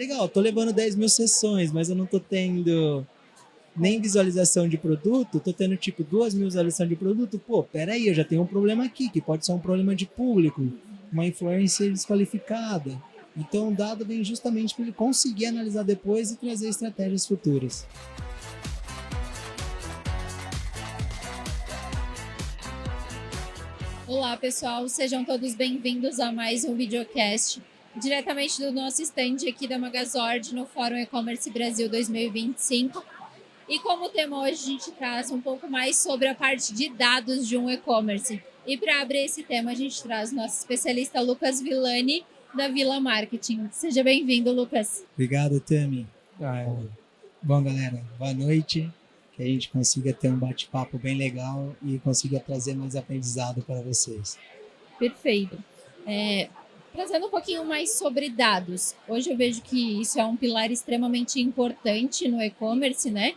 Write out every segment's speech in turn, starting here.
legal, tô levando 10 mil sessões, mas eu não tô tendo nem visualização de produto, tô tendo tipo 2 mil visualizações de produto, pô, peraí, eu já tenho um problema aqui, que pode ser um problema de público, uma influencer desqualificada. Então o dado vem justamente para ele conseguir analisar depois e trazer estratégias futuras. Olá, pessoal, sejam todos bem-vindos a mais um videocast, diretamente do nosso stand aqui da Magazord no Fórum E-Commerce Brasil 2025. E como tema hoje a gente traz um pouco mais sobre a parte de dados de um e-commerce. E para abrir esse tema a gente traz nosso especialista Lucas Villani, da Villa Marketing. Seja bem-vindo, Lucas. Obrigado, Tami. Bom, galera, boa noite. Que a gente consiga ter um bate-papo bem legal e consiga trazer mais aprendizado para vocês. Perfeito. Trazendo um pouquinho mais sobre dados. Hoje eu vejo que isso é um pilar extremamente importante no e-commerce, né?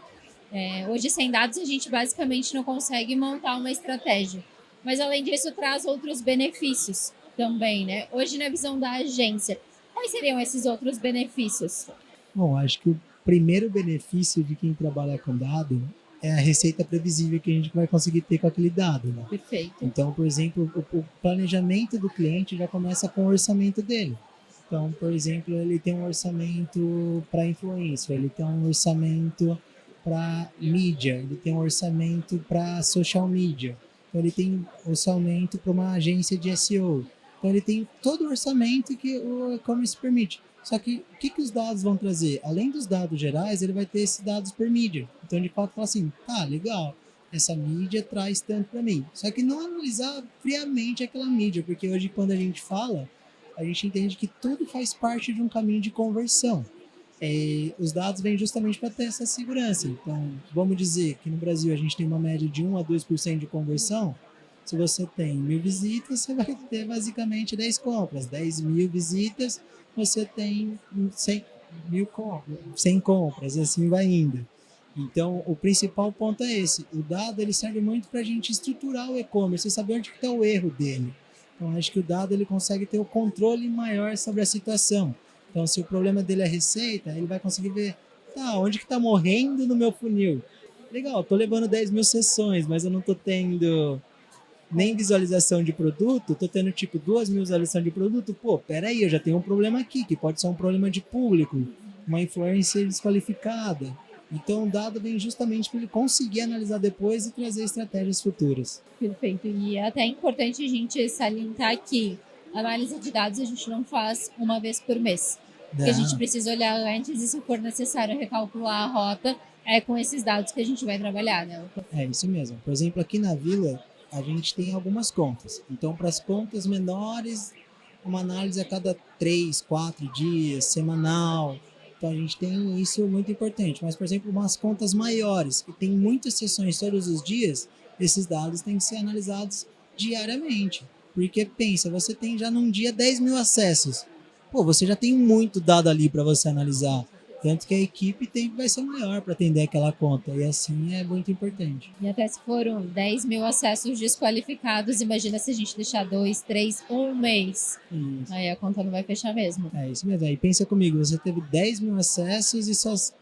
Hoje, sem dados, a gente basicamente não consegue montar uma estratégia. Mas, além disso, traz outros benefícios também, né? Hoje, na visão da agência, quais seriam esses outros benefícios? Bom, acho que o primeiro benefício de quem trabalha com dado é a receita previsível que a gente vai conseguir ter com aquele dado, né? Perfeito. Então, por exemplo, o planejamento do cliente já começa com o orçamento dele. Então, por exemplo, ele tem um orçamento para influência, ele tem um orçamento para mídia, ele tem um orçamento para social media, então ele tem orçamento para uma agência de SEO. Então ele tem todo o orçamento que o e-commerce permite. Só que o que os dados vão trazer? Além dos dados gerais, ele vai ter esses dados por mídia. Então de fato fala assim, tá, legal, essa mídia traz tanto para mim. Só que não analisar friamente aquela mídia, porque hoje quando a gente fala, a gente entende que tudo faz parte de um caminho de conversão. Os dados vêm justamente para ter essa segurança. Então, vamos dizer que no Brasil a gente tem uma média de 1 a 2% de conversão. Se você tem 1.000 visitas, você vai ter basicamente 10 compras. 10 mil visitas, você tem 100 compras, e assim vai indo. Então, o principal ponto é esse. O dado ele serve muito para a gente estruturar o e-commerce e saber onde está o erro dele. Então, acho que o dado ele consegue ter o controle maior sobre a situação. Então, se o problema dele é receita, ele vai conseguir ver, tá, onde que tá morrendo no meu funil? Legal, tô levando 10 mil sessões, mas eu não tô tendo nem visualização de produto, tô tendo tipo 2 mil visualizações de produto, pô, peraí, eu já tenho um problema aqui, que pode ser um problema de público, uma influencer desqualificada. Então, o dado vem justamente para ele conseguir analisar depois e trazer estratégias futuras. Perfeito. E é até importante a gente salientar que a análise de dados a gente não faz uma vez por mês. Porque a gente precisa olhar antes e, se for necessário, recalcular a rota, é com esses dados que a gente vai trabalhar, né? É isso mesmo. Por exemplo, aqui na Vila, a gente tem algumas contas. Então, para as contas menores, uma análise a cada 3, 4 dias, semanal. Então, a gente tem isso muito importante. Mas, por exemplo, umas contas maiores, que tem muitas sessões todos os dias, esses dados têm que ser analisados diariamente. Porque, pensa, você tem já num dia 10 mil acessos. Pô, você já tem muito dado ali para você analisar. Tanto que a equipe vai ser maior para atender aquela conta. E assim é muito importante. E até se foram 10 mil acessos desqualificados, imagina se a gente deixar 2, 3, um mês. Isso. Aí a conta não vai fechar mesmo. É isso mesmo. Aí pensa comigo, você teve 10 mil acessos e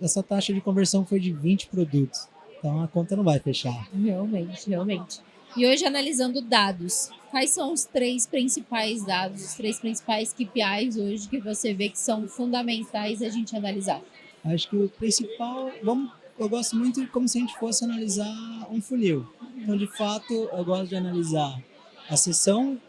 essa taxa de conversão foi de 20 produtos. Então a conta não vai fechar. Realmente, realmente. E hoje, analisando dados, quais são os 3 principais dados, os 3 principais KPIs hoje que você vê que são fundamentais a gente analisar? Acho que o principal, eu gosto muito como se a gente fosse analisar um funil. Então, de fato, eu gosto de analisar a sessão.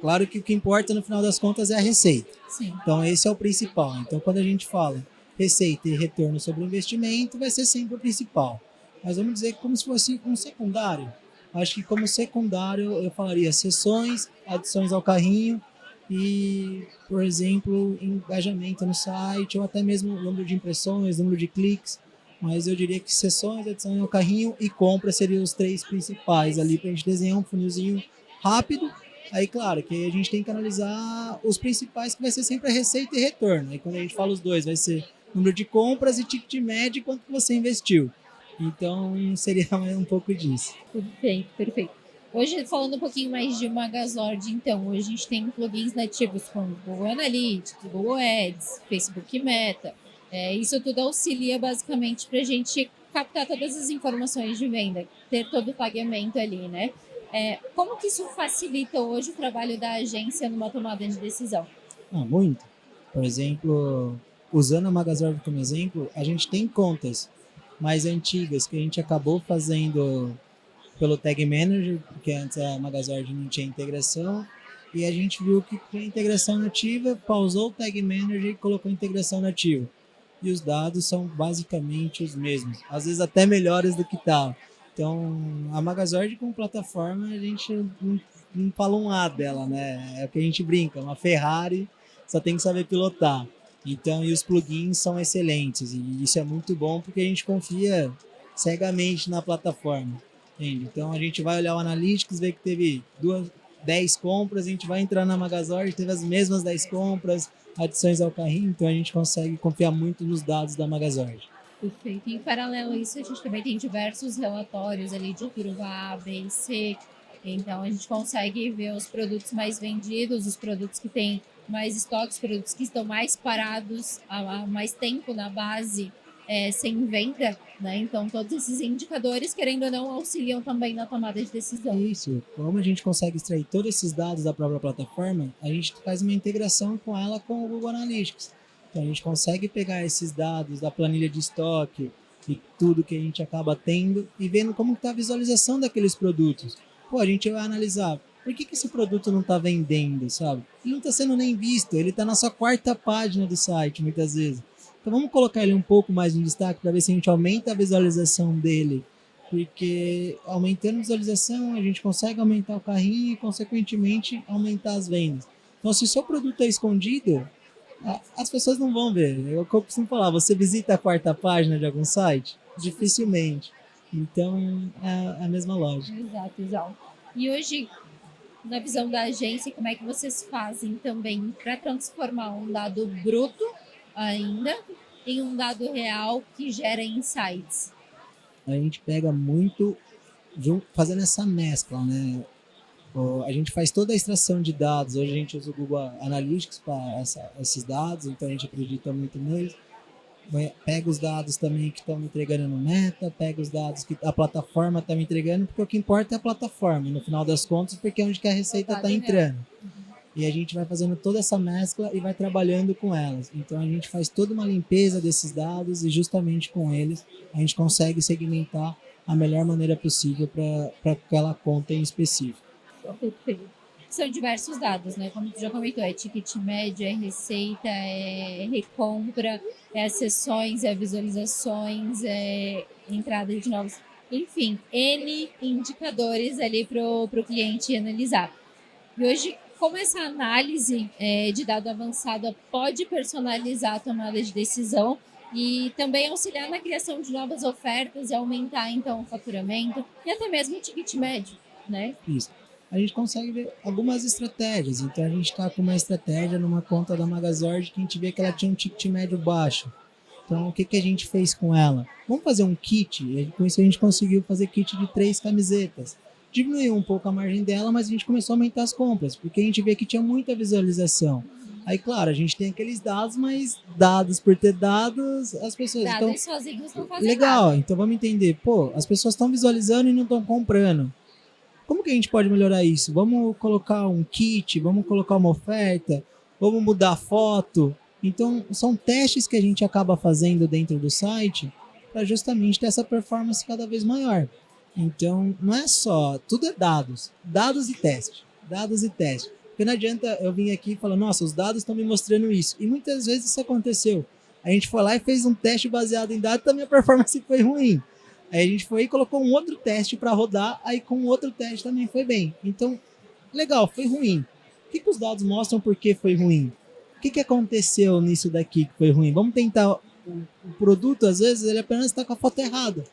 Claro que o que importa no final das contas é a receita. Sim. Então, esse é o principal. Então, quando a gente fala receita e retorno sobre o investimento, vai ser sempre o principal. Mas vamos dizer como se fosse um secundário. Acho que como secundário eu falaria sessões, adições ao carrinho e, por exemplo, engajamento no site ou até mesmo número de impressões, número de cliques. Mas eu diria que sessões, adições ao carrinho e compra seriam os 3 principais ali para a gente desenhar um funilzinho rápido. Aí, claro, que a gente tem que analisar os principais, que vai ser sempre a receita e retorno. Aí, quando a gente fala os dois, vai ser número de compras e ticket médio, quanto você investiu. Então, seria um pouco disso. Perfeito, perfeito. Hoje, falando um pouquinho mais de Magazord, então, hoje a gente tem plugins nativos como Google Analytics, Google Ads, Facebook Meta. Isso tudo auxilia basicamente para a gente captar todas as informações de venda, ter todo o pagamento ali, né? Como que isso facilita hoje o trabalho da agência numa tomada de decisão? Muito. Por exemplo, usando a Magazord como exemplo, a gente tem contas mais antigas que a gente acabou fazendo pelo Tag Manager, porque antes a Magazord não tinha integração, e a gente viu que tinha integração nativa, pausou o Tag Manager e colocou integração nativa. E os dados são basicamente os mesmos, às vezes até melhores do que estavam. Então, a Magazord como plataforma, a gente não fala um A dela, né? É o que a gente brinca, uma Ferrari só tem que saber pilotar. Então, e os plugins são excelentes, e isso é muito bom porque a gente confia cegamente na plataforma. Entende? Então, a gente vai olhar o Analytics, ver que teve 10 compras, a gente vai entrar na Magazord, teve as mesmas 10 compras, adições ao carrinho, então a gente consegue confiar muito nos dados da Magazord. Perfeito. Em paralelo a isso, a gente também tem diversos relatórios ali de curva A, B e C. Então, a gente consegue ver os produtos mais vendidos, os produtos que têm mais estoques, produtos que estão mais parados há mais tempo na base, sem venda, né? Então, todos esses indicadores, querendo ou não, auxiliam também na tomada de decisão. Isso, como a gente consegue extrair todos esses dados da própria plataforma, a gente faz uma integração com ela com o Google Analytics. Então, a gente consegue pegar esses dados da planilha de estoque e tudo que a gente acaba tendo e vendo como está a visualização daqueles produtos. Pô, a gente vai analisar, por que esse produto não está vendendo, sabe? Ele não está sendo nem visto, ele está na sua quarta página do site, muitas vezes. Então vamos colocar ele um pouco mais em destaque para ver se a gente aumenta a visualização dele, porque aumentando a visualização a gente consegue aumentar o carrinho e consequentemente aumentar as vendas. Então se o seu produto é escondido, as pessoas não vão ver. Eu costumo falar, você visita a quarta página de algum site? Dificilmente. Então é a mesma lógica. Exato, exato. E hoje, na visão da agência, como é que vocês fazem também para transformar um dado bruto ainda em um dado real que gera insights? A gente pega muito fazendo essa mescla, né? A gente faz toda a extração de dados. Hoje a gente usa o Google Analytics para esses dados, então a gente acredita muito neles. Pega os dados também que estão me entregando no Meta, pega os dados que a plataforma está me entregando, porque o que importa é a plataforma, no final das contas, porque é onde que a receita está entrando. E a gente vai fazendo toda essa mescla e vai trabalhando com elas. Então a gente faz toda uma limpeza desses dados e justamente com eles a gente consegue segmentar a melhor maneira possível para aquela conta em específico. Perfeito. São diversos dados, né? Como tu já comentou, é ticket médio, é receita, é recompra, é as sessões, é visualizações, é entrada de novos... Enfim, N indicadores ali para o cliente analisar. E hoje, como essa análise de dado avançada pode personalizar a tomada de decisão e também auxiliar na criação de novas ofertas e aumentar, então, o faturamento e até mesmo o ticket médio, né? Isso. A gente consegue ver algumas estratégias. Então a gente está com uma estratégia numa conta da Magazord que a gente vê que ela tinha um ticket médio baixo. Então o que a gente fez com ela? Vamos fazer um kit? E com isso a gente conseguiu fazer kit de 3 camisetas. Diminuiu um pouco a margem dela, mas a gente começou a aumentar as compras, porque a gente vê que tinha muita visualização. Aí, claro, a gente tem aqueles dados, mas dados por ter dados, as pessoas... Dados sozinhos não fazem legal, nada. então vamos entender. Pô, as pessoas estão visualizando e não estão comprando. Como que a gente pode melhorar isso? Vamos colocar um kit, vamos colocar uma oferta, vamos mudar a foto. Então, são testes que a gente acaba fazendo dentro do site para justamente ter essa performance cada vez maior. Então, não é só, tudo é dados, dados e teste, dados e teste. Porque não adianta eu vir aqui e falar, nossa, os dados estão me mostrando isso. E muitas vezes isso aconteceu. A gente foi lá e fez um teste baseado em dados e também a performance foi ruim. Aí a gente foi e colocou um outro teste para rodar, aí com outro teste também foi bem. Então, legal, foi ruim. O que os dados mostram por que foi ruim? O que aconteceu nisso daqui que foi ruim? Vamos tentar... O produto, às vezes, ele apenas está com a foto errada.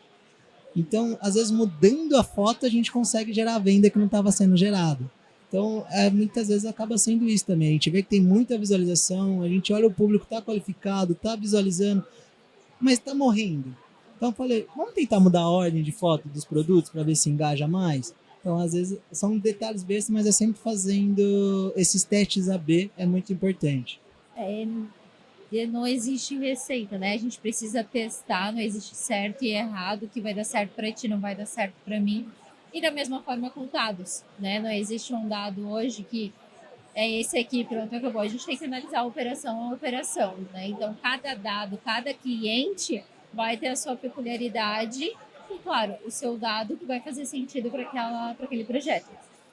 Então, às vezes, mudando a foto, a gente consegue gerar a venda que não estava sendo gerada. Então, muitas vezes acaba sendo isso também. A gente vê que tem muita visualização, a gente olha o público, está qualificado, está visualizando, mas está morrendo. Então eu falei, vamos tentar mudar a ordem de foto dos produtos para ver se engaja mais? Então, às vezes, são detalhes bestas, mas é sempre fazendo esses testes AB, é muito importante. Não existe receita, né? A gente precisa testar, não existe certo e errado, o que vai dar certo para ti não vai dar certo para mim. E da mesma forma com dados, né? Não existe um dado hoje que é esse aqui, pronto, acabou. A gente tem que analisar a operação, né? Então, cada dado, cada cliente vai ter a sua peculiaridade e, claro, o seu dado que vai fazer sentido para aquele projeto.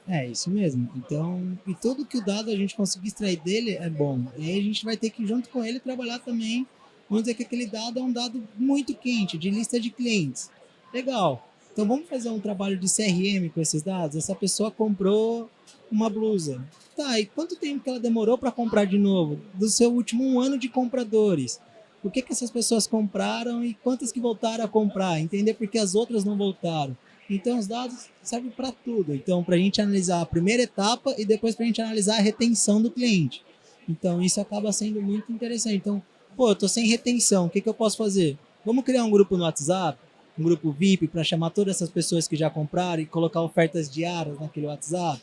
É, isso mesmo. Então, e tudo que o dado a gente conseguir extrair dele é bom. E aí a gente vai ter que, junto com ele, trabalhar também. Vamos dizer que aquele dado é um dado muito quente, de lista de clientes. Legal. Então, vamos fazer um trabalho de CRM com esses dados? Essa pessoa comprou uma blusa. Tá, e quanto tempo que ela demorou para comprar de novo? Do seu último 1 ano de compradores. Por que essas pessoas compraram e quantas que voltaram a comprar? Entender por que as outras não voltaram. Então, os dados servem para tudo. Então, para a gente analisar a primeira etapa e depois para a gente analisar a retenção do cliente. Então, isso acaba sendo muito interessante. Então, pô, eu estou sem retenção, o que eu posso fazer? Vamos criar um grupo no WhatsApp, um grupo VIP, para chamar todas essas pessoas que já compraram e colocar ofertas diárias naquele WhatsApp.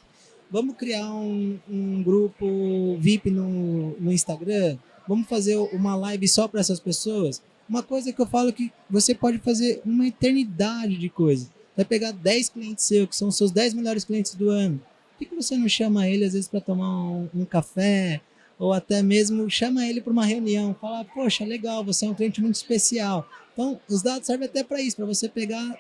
Vamos criar um grupo VIP no Instagram. Vamos fazer uma live só para essas pessoas. Uma coisa que eu falo que você pode fazer uma eternidade de coisa. Vai pegar 10 clientes seus, que são os seus 10 melhores clientes do ano. Por que você não chama ele, às vezes, para tomar um café? Ou até mesmo chama ele para uma reunião. Fala, poxa, legal, você é um cliente muito especial. Então, os dados servem até para isso, para você pegar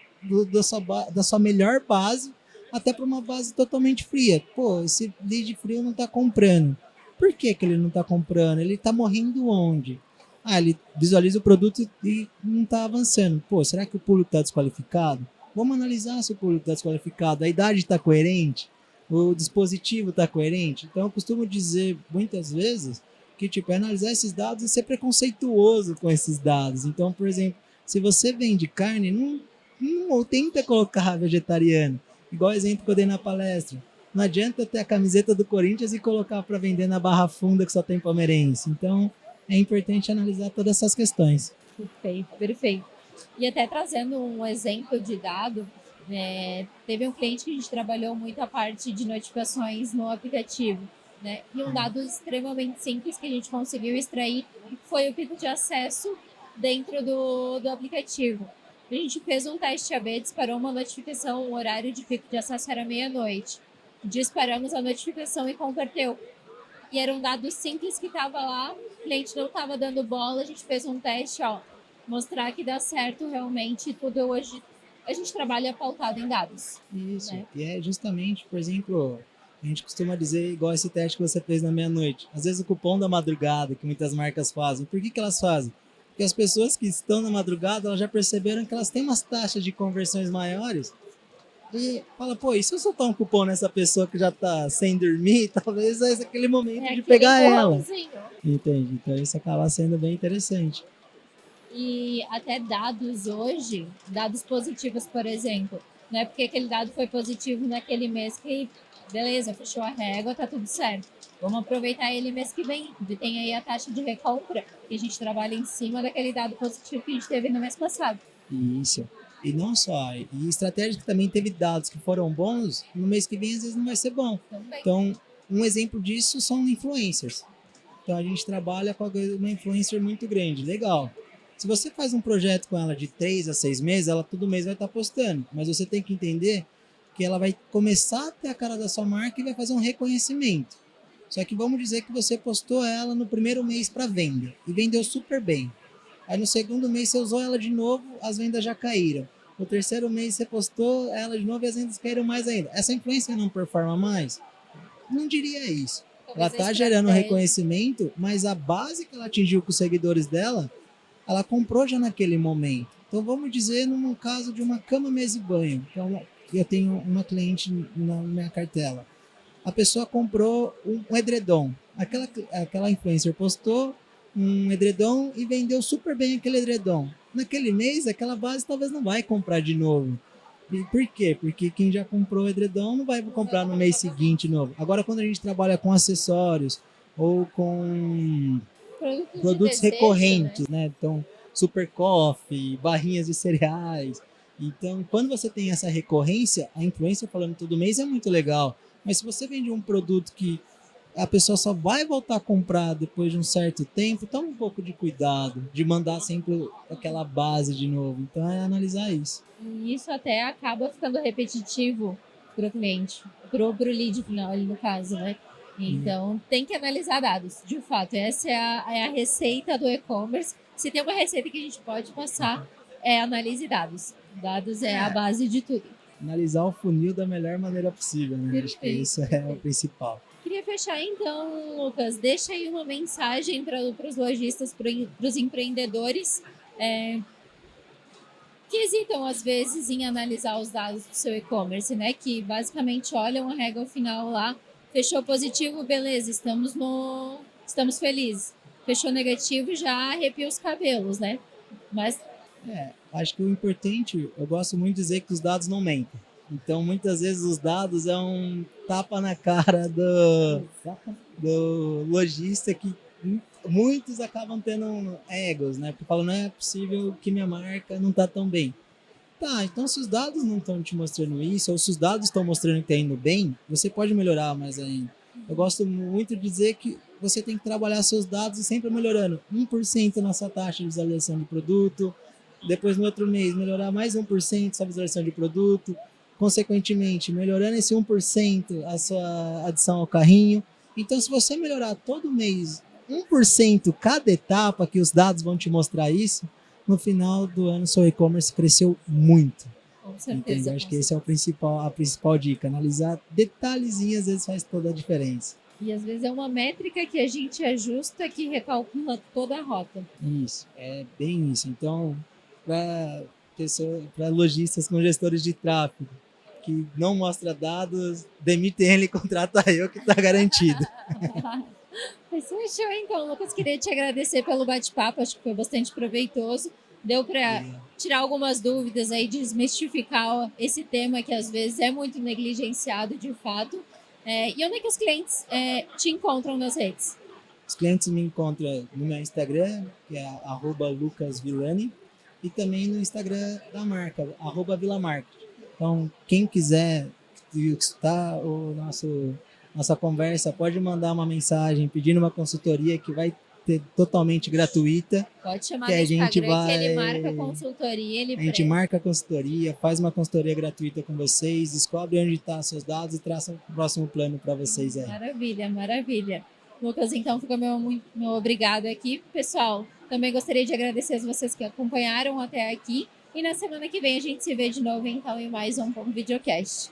da sua melhor base até para uma base totalmente fria. Pô, esse lead frio não está comprando. Por que ele não está comprando? Ele está morrendo onde? Ah, ele visualiza o produto e não está avançando. Pô, será que o público está desqualificado? Vamos analisar se o público está desqualificado. A idade está coerente? O dispositivo está coerente? Então, eu costumo dizer muitas vezes que tipo, é analisar esses dados e ser preconceituoso com esses dados. Então, por exemplo, se você vende carne, não tenta colocar vegetariano. Igual o exemplo que eu dei na palestra. Não adianta ter a camiseta do Corinthians e colocar para vender na Barra Funda que só tem palmeirense. Então, é importante analisar todas essas questões. Perfeito, perfeito. E até trazendo um exemplo de dado, teve um cliente que a gente trabalhou muito a parte de notificações no aplicativo, né? E um dado extremamente simples que a gente conseguiu extrair foi o pico de acesso dentro do aplicativo. A gente fez um teste AB, disparou uma notificação, o horário de pico de acesso era meia-noite. Disparamos a notificação e converteu. E era um dado simples que estava lá, o cliente não estava dando bola, a gente fez um teste, mostrar que dá certo realmente, tudo hoje a gente trabalha pautado em dados. Isso, né? E é justamente, por exemplo, a gente costuma dizer igual esse teste que você fez na meia-noite. Às vezes o cupom da madrugada que muitas marcas fazem. Por que elas fazem? Porque as pessoas que estão na madrugada, elas já perceberam que elas têm umas taxas de conversões maiores. E fala, pô, e se eu soltar um cupom nessa pessoa que já tá sem dormir, talvez é aquele momento de pegar ela. Entende? Então isso acaba sendo bem interessante. E até dados hoje, dados positivos, por exemplo, não é porque aquele dado foi positivo naquele mês que, beleza, fechou a régua, tá tudo certo. Vamos aproveitar ele mês que vem. E tem aí a taxa de recompra, que a gente trabalha em cima daquele dado positivo que a gente teve no mês passado. Isso. E não só, e estratégia que também teve dados que foram bons, no mês que vem às vezes não vai ser bom. Também. Então, um exemplo disso são influencers. Então, a gente trabalha com uma influencer muito grande, legal. Se você faz um projeto com ela de 3 a 6 meses, ela todo mês vai estar postando. Mas você tem que entender que ela vai começar a ter a cara da sua marca e vai fazer um reconhecimento. Só que vamos dizer que você postou ela no primeiro mês para venda e vendeu super bem. Aí no segundo mês você usou ela de novo, as vendas já caíram. No terceiro mês você postou ela de novo e as vendas caíram mais ainda. Essa influência não performa mais? Não diria isso. Ela está gerando reconhecimento, mas a base que ela atingiu com os seguidores dela, ela comprou já naquele momento. Então vamos dizer num caso de uma cama, mesa e banho. Então eu tenho uma cliente na minha cartela. A pessoa comprou um edredom. Aquela influencer postou um edredom e vendeu super bem aquele edredom. Naquele mês, aquela base talvez não vai comprar de novo. E por quê? Porque quem já comprou o edredom não vai comprar no mês seguinte de novo. Agora, quando a gente trabalha com acessórios ou com produtos recorrentes, né? Então, super coffee, barrinhas de cereais. Então, quando você tem essa recorrência, a influência falando todo mês é muito legal. Mas se você vende um produto que a pessoa só vai voltar a comprar depois de um certo tempo, toma um pouco de cuidado, de mandar sempre aquela base de novo. Então, é analisar isso. E isso até acaba ficando repetitivo para o cliente, para o lead final, ali no caso, né? Então, tem que analisar dados, de fato. Essa é a receita do e-commerce. Se tem uma receita que a gente pode passar, é analise dados. Dados é a base de tudo. Analisar o funil da melhor maneira possível, né? Acho que isso é o principal. Queria fechar então, Lucas. Deixa aí uma mensagem para os lojistas, para os empreendedores que hesitam às vezes em analisar os dados do seu e-commerce, né? Que basicamente olham a régua final lá, fechou positivo, beleza, estamos felizes. Fechou negativo, já arrepia os cabelos, né? Mas acho que o importante, eu gosto muito de dizer que os dados não mentem. Então, muitas vezes os dados é um tapa na cara do lojista que muitos acabam tendo egos, né? Porque falam, não é possível que minha marca não está tão bem. Tá, então se os dados não estão te mostrando isso, ou se os dados estão mostrando que está indo bem, você pode melhorar mais ainda. Eu gosto muito de dizer que você tem que trabalhar seus dados e sempre melhorando 1% na sua taxa de visualização de produto, depois no outro mês melhorar mais 1% sua visualização de produto, consequentemente melhorando esse 1% a sua adição ao carrinho. Então se você melhorar todo mês 1% cada etapa que os dados vão te mostrar isso, no final do ano seu e-commerce cresceu muito. Com certeza. Acho que esse é a principal dica. Analisar detalhezinhos às vezes faz toda a diferença. E às vezes é uma métrica que a gente ajusta que recalcula toda a rota. Isso, é bem isso. Então, para lojistas com gestores de tráfego que não mostra dados, demitem ele e contrata eu que está garantido. Fechou então, Lucas. Queria te agradecer pelo bate-papo, acho que foi bastante proveitoso. Deu para tirar algumas dúvidas aí, desmistificar esse tema que às vezes é muito negligenciado de fato. E onde é que os clientes te encontram nas redes? Os clientes me encontram no meu Instagram, que é @lucasvillani, e também no Instagram da marca, @vilamarket. Então, quem quiser escutar nossa conversa, pode mandar uma mensagem pedindo uma consultoria que vai ter totalmente gratuita. Pode chamar que no a gente Instagram que ele marca consultoria. A gente marca a consultoria, faz uma consultoria gratuita com vocês, descobre onde estão seus dados e traça o próximo plano para vocês aí. Maravilha, maravilha. Lucas, então fica meu obrigado aqui. Pessoal, também gostaria de agradecer a vocês que acompanharam até aqui. E na semana que vem a gente se vê de novo, então, em mais um videocast.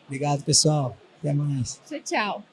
Obrigado, pessoal. Até mais. Tchau, tchau.